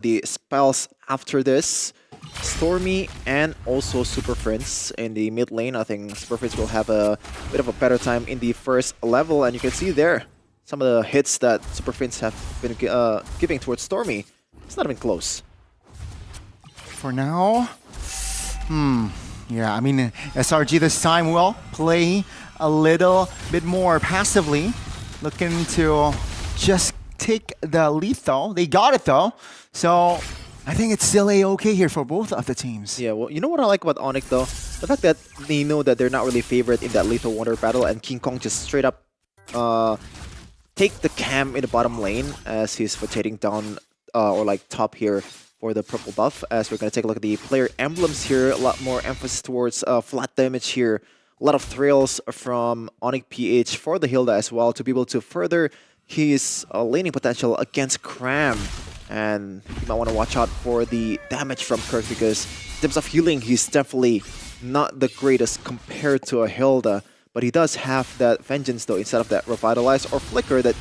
the spells after this. Stormy and also Super Prince in the mid lane. I think Super Prince will have a bit of a better time in the first level, and you can see there some of the hits that Super Prince have been giving towards Stormy. It's not even close. For now, yeah, I mean, SRG this time will play a little bit more passively, looking to just take the lethal. They got it though, so I think it's still a-okay here for both of the teams. Yeah, well, you know what I like about Onic though? The fact that they know that they're not really favored in that Lethal Wonder battle, and King Kong just straight up take the cam in the bottom lane as he's rotating down or like top here for the purple buff. As we're going to take a look at the player emblems here, a lot more emphasis towards flat damage here. A lot of thrills from Onic PH for the Hilda as well to be able to further his laning potential against Cram. And you might want to watch out for the damage from Kirk, because in terms of healing, he's definitely not the greatest compared to a Hilda. But he does have that Vengeance though, instead of that Revitalize or Flicker that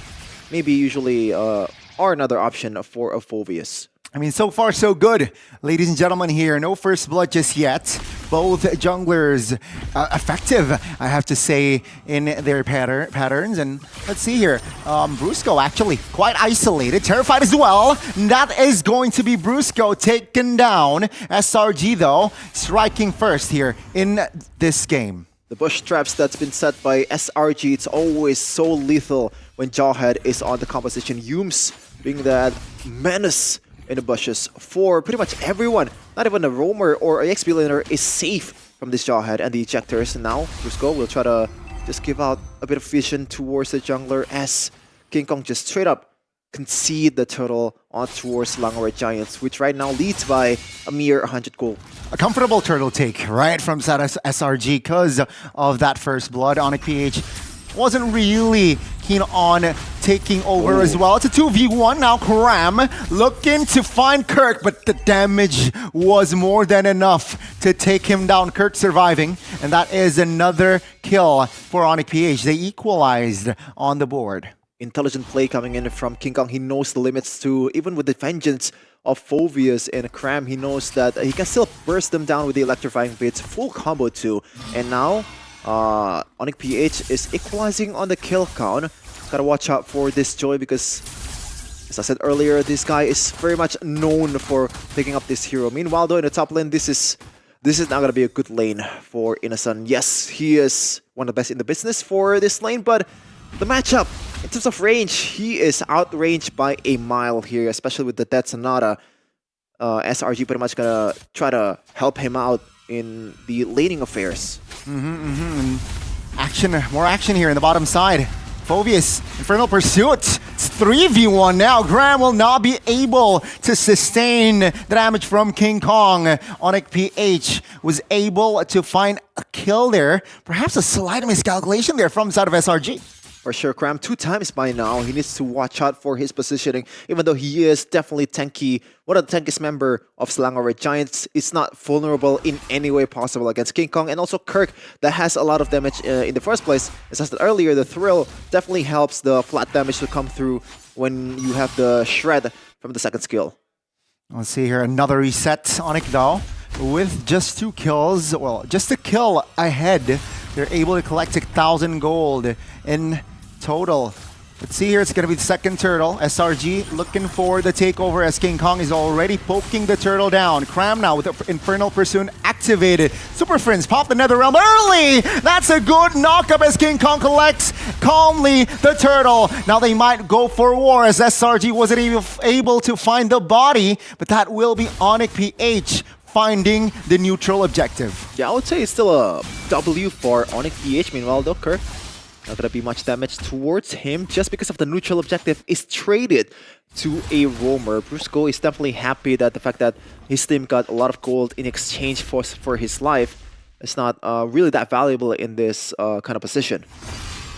maybe usually are another option for a Phoveus. I mean, so far so good, ladies and gentlemen here. No first blood just yet. Both junglers effective, I have to say, in their patterns. And let's see here. Brusco actually quite isolated, terrified as well. That is going to be Brusco taken down. SRG though, striking first here in this game. The bush traps that's been set by SRG, it's always so lethal when Jawhead is on the composition. Yums being that menace in the bushes for pretty much everyone. Not even a roamer or a XP laner is safe from this Jawhead and the ejectors. And now Brusco will try to just give out a bit of vision towards the jungler as King Kong just straight up concede the turtle on towards Langore Giants, which right now leads by a mere 100 gold. A comfortable turtle take, right, from SRG because of that first blood. Onic PH wasn't really keen on taking over as well. It's a 2v1 now. Cram looking to find Kirk, but the damage was more than enough to take him down. Kirk surviving, and that is another kill for Onic PH. They equalized on the board. Intelligent play coming in from King Kong. He knows the limits too, even with the Vengeance of Phoveus and Cram. He knows that he can still burst them down with the electrifying bits, full combo too. And now Onic PH is equalizing on the kill count. Gotta watch out for this Joy, because as I said earlier, this guy is very much known for picking up this hero. Meanwhile though, in the top lane, this is not gonna be a good lane for Innocent. Yes, he is one of the best in the business for this lane, but the matchup, in terms of range, he is outranged by a mile here, especially with the Death Sonata. SRG pretty much gonna try to help him out in the laning affairs. Action, more action here in the bottom side. Phoveus, Infernal Pursuit. It's 3v1 now. Graham will not be able to sustain the damage from King Kong. Onic PH was able to find a kill there. Perhaps a slight miscalculation there from the side of SRG. For sure, Cram 2 times by now. He needs to watch out for his positioning, even though he is definitely tanky. One of the tankiest member of Slangore Giants. It's not vulnerable in any way possible against King Kong, and also Kirk that has a lot of damage in the first place. As I said earlier, the thrill definitely helps the flat damage to come through when you have the shred from the second skill. Let's see here, another reset. Onic though, with just 2 kills, well, just a kill ahead. They're able to collect 1,000 gold in total. Let's see here, it's going to be the second turtle. SRG looking for the takeover as King Kong is already poking the turtle down. Cram now with the Infernal Pursuit activated. Super Friends pop the Netherrealm early! That's a good knockup as King Kong collects calmly the turtle. Now they might go for war as SRG wasn't even able to find the body, but that will be Onic PH finding the neutral objective. Yeah, I would say it's still a W for Onic PH. Meanwhile, though, Kirk, not gonna be much damage towards him just because of the neutral objective is traded to a roamer. Brusco is definitely happy that the fact that his team got a lot of gold in exchange for his life is not really that valuable in this kind of position.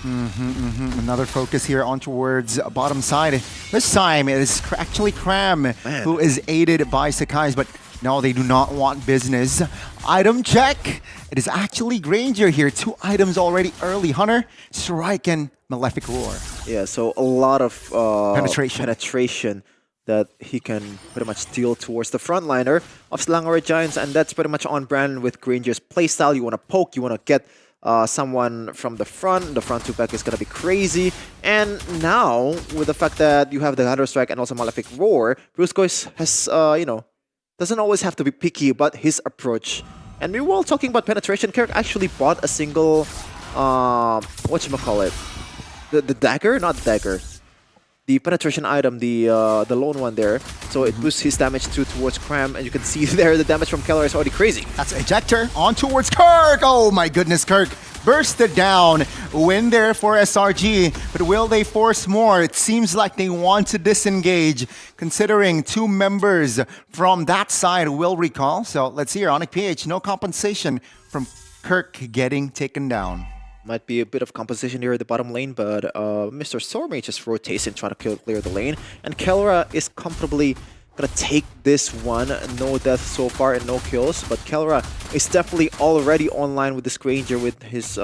Another focus here on towards bottom side. This time it is actually Cram who is aided by Sakai's, but no, they do not want business. Item check. It is actually Granger here. 2 items already early. Hunter, Strike, and Malefic Roar. Yeah, so a lot of penetration that he can pretty much steal towards the frontliner of Slangored Giants, and that's pretty much on brand with Granger's playstyle. You want to poke, you want to get someone from the front. The front 2-pack is going to be crazy. And now, with the fact that you have the Thunder Strike and also Malefic Roar, Brusco has, doesn't always have to be picky about his approach. And we were talking about penetration. Kirk actually bought a single, whatchamacallit? The dagger? Not the dagger. The penetration item, the lone one there. So it boosts his damage towards Cram, and you can see there the damage from Keller is already crazy. That's Ejector on towards Kirk. Oh my goodness, Kirk bursted down. Win there for SRG, but will they force more? It seems like they want to disengage, considering 2 members from that side will recall. So let's see here, Onic PH, no compensation from Kirk getting taken down. Might be a bit of compensation here at the bottom lane, but Mr. Stormy just rotates and try to clear the lane. And Kelra is comfortably gonna take this one. No death so far and no kills, but Kelra is definitely already online with this Granger with his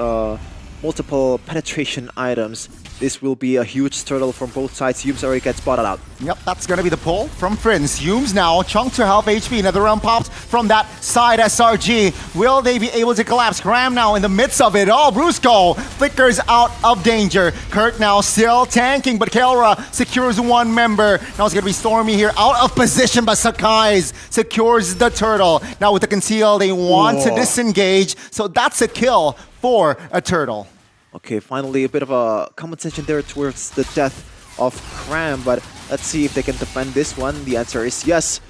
multiple penetration items. This will be a huge turtle from both sides. Yumes already gets spotted out. Yep, that's going to be the pull from Prince. Yumes now, chunk to half HP. Another round pops from that side SRG. Will they be able to collapse? Cram now in the midst of it all. Brusco flickers out of danger. Kirk now still tanking, but Kelra secures 1 member. Now it's going to be Stormy here out of position, but Sakai's secures the turtle. Now with the conceal, they want to disengage. So that's a kill for a turtle. Okay, finally a bit of a compensation there towards the death of Cram, but let's see if they can defend this one. The answer is yes.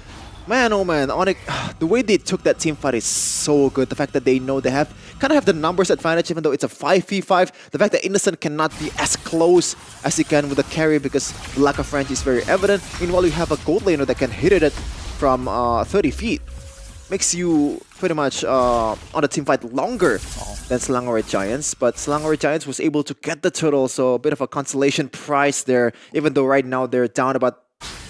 Man, oh man, Onic, the way they took that team fight is so good. The fact that they know they kind of have the numbers advantage, even though it's a 5v5. The fact that Innocent cannot be as close as he can with the carry because the lack of range is very evident. Meanwhile, you have a gold laner that can hit it from 30 feet. Makes you pretty much on the team fight longer than Slangored Giants, but Slangored Giants was able to get the turtle, so a bit of a consolation prize there, even though right now they're down about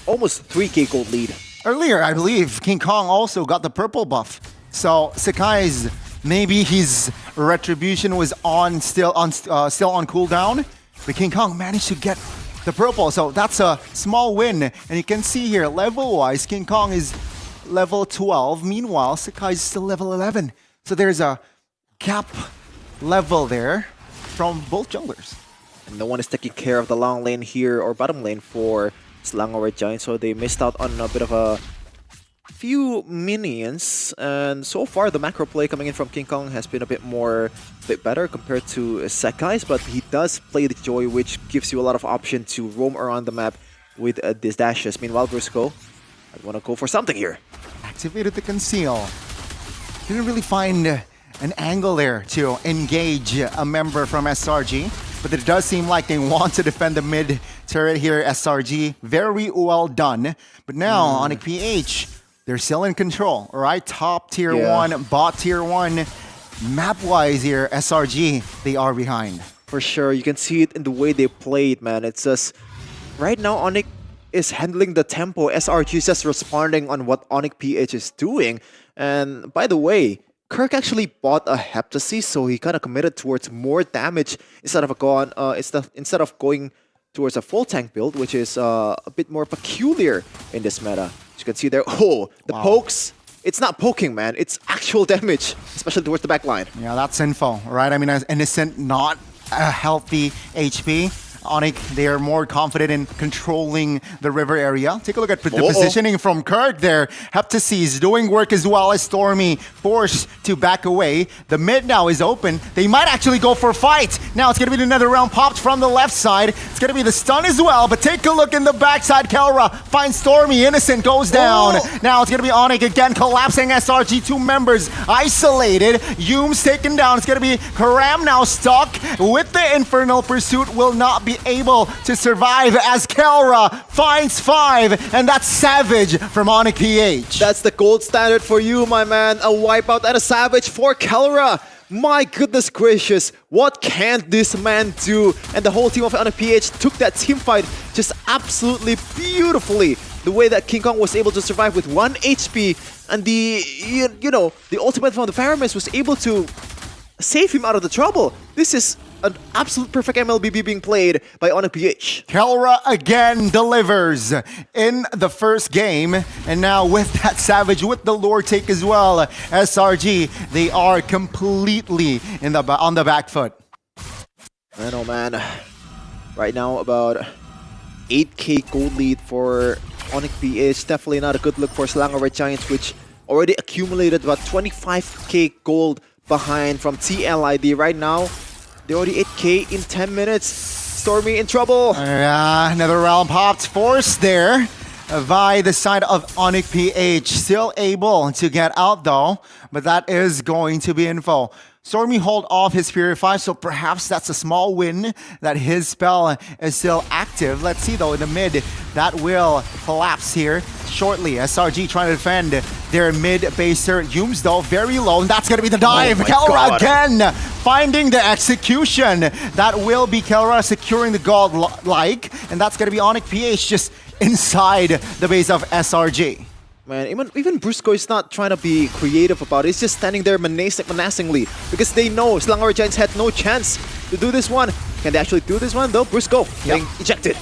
almost 3k gold lead. Earlier, I believe, King Kong also got the purple buff. So Sakai's, maybe his retribution was still on cooldown, but King Kong managed to get the purple, so that's a small win. And you can see here, level-wise, King Kong is level 12. Meanwhile, Sakai is still level 11. So there's a gap level there from both junglers. And no one is taking care of the long lane here or bottom lane for Slangored Giants, so they missed out on a bit of a few minions. And so far, the macro play coming in from King Kong has been a bit better compared to Sakai's, but he does play the Joy, which gives you a lot of option to roam around the map with these dashes. Meanwhile, Brusco, I want to go for something here. Activated the conceal. Didn't really find an angle there to engage a member from SRG, but it does seem like they want to defend the mid turret here. SRG, very well done. But now, Onic PH, they're still in control, all right? Top tier 1, bot tier 1. Map-wise here, SRG, they are behind. For sure, you can see it in the way they played, man. It's just, right now, Onic is handling the tempo. SRG is just responding on what Onic PH is doing. And by the way, Kirk actually bought a Heptasy, so he kind of committed towards more damage instead of going towards a full tank build, which is a bit more peculiar in this meta. As you can see there, the pokes. It's not poking, man. It's actual damage, especially towards the back line. Yeah, that's info, right? I mean, as Innocent, not a healthy HP. Onic, they are more confident in controlling the river area. Take a look at the positioning from Kirk there. Heptasy is doing work as well as Stormy, forced to back away. The mid now is open. They might actually go for a fight. Now it's going to be another round popped from the left side. It's going to be the stun as well, but take a look in the backside. Kelra finds Stormy. Innocent goes down. Now it's going to be Onic again, collapsing SRG. 2 members isolated. Yumes taken down. It's going to be Karam now stuck with the Infernal Pursuit. Will not be able to survive as Kelra finds 5, and that's Savage from Onic PH. That's the gold standard for you, my man. A wipeout and a Savage for Kelra. My goodness gracious, what can this man do? And the whole team of Onic PH took that team fight just absolutely beautifully. The way that King Kong was able to survive with 1 HP, and the ultimate from the Faramis was able to save him out of the trouble. This is an absolute perfect MLBB being played by Onic PH. Kelra again delivers in the first game, and now with that Savage, with the lore take as well, SRG, they are completely on the back foot. Man, oh man. Right now, about 8k gold lead for Onic PH. Definitely not a good look for Selangor Red Giants, which already accumulated about 25k gold behind from TLID. Right now, they're already 8k in 10 minutes. Stormy in trouble. Another round popped, forced there by the side of Onic PH. Still able to get out though, but that is going to be info. Stormy hold off his Purify, so perhaps that's a small win that his spell is still active. Let's see though, in the mid, that will collapse here shortly. SRG trying to defend their mid-baser. Humes though, very low, and that's gonna be the dive. Oh Kelra again, finding the execution. That will be Kelra securing the gold like, and that's gonna be Onic PH just inside the base of SRG. Man, even Brusco is not trying to be creative about it. He's just standing there menacingly because they know Selangor Giants had no chance to do this one. Can they actually do this one though? Brusco getting ejected.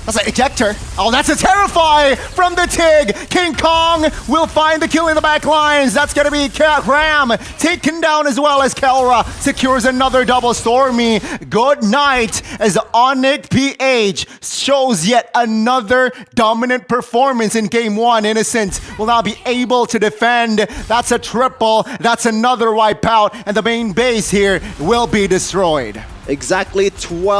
That's an ejector. Oh, that's a Terrify from the TIG. King Kong will find the kill in the back lines. That's going to be Ram taken down as well as Kelra secures another double. Stormy. Good night as Onic PH shows yet another dominant performance in game one. Innocent will now be able to defend. That's a triple. That's another wipeout. And the main base here will be destroyed. Exactly 12.